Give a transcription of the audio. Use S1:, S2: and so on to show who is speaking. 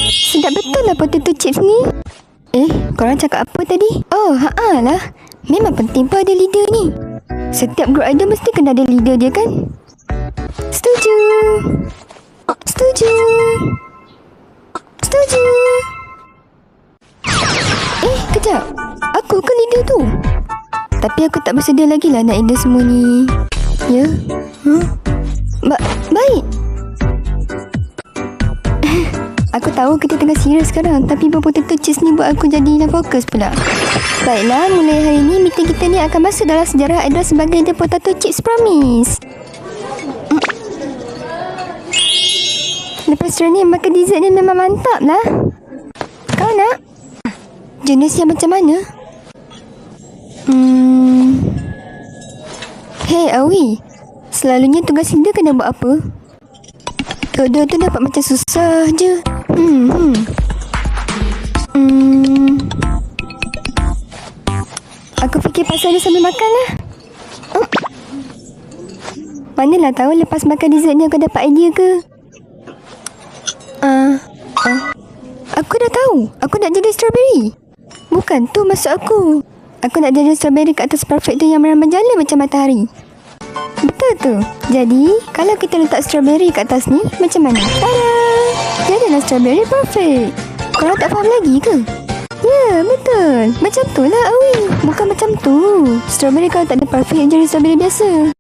S1: Sedap betul lah potato chips ni. Korang cakap apa tadi? Oh, lah. Memang penting pun ada leader ni. Setiap group idol mesti kena ada leader dia kan? Setuju. Setuju. Setuju. Kejap. Aku ke leader tu? Tapi aku tak bersedia lagi lah nak leader semua ni. Ya? Baik. Aku tahu kita tengah serius sekarang, tapi potato chips ni buat aku jadi hilang fokus pula. Baiklah, mulai hari ni meeting kita ni akan masuk dalam sejarah idol sebagai The Potato Chips Promise. Lepas training makan dessert ni memang mantap lah. Kau nak? Jenis yang macam mana? Hey Awi, selalunya tugas leader kena buat apa? Dua-dua tu dapat macam susah je. Aku fikir pasal dia sambil makan lah. Manalah tahu lepas makan dessert ni aku dapat idea ke? Aku dah tahu. Aku nak jadi strawberry. Bukan tu maksud aku. Aku nak jadi strawberry kat atas parfait tu yang menyala macam matahari. Betul tu. Jadi, kalau kita letak strawberry kat atas ni, macam mana? Tada! Jadilah strawberry perfect. Korang tak faham lagi ke? Ya, betul. Macam tu lah, Awi. Bukan macam tu. Strawberry kalau tak ada parfait, jadi strawberry biasa.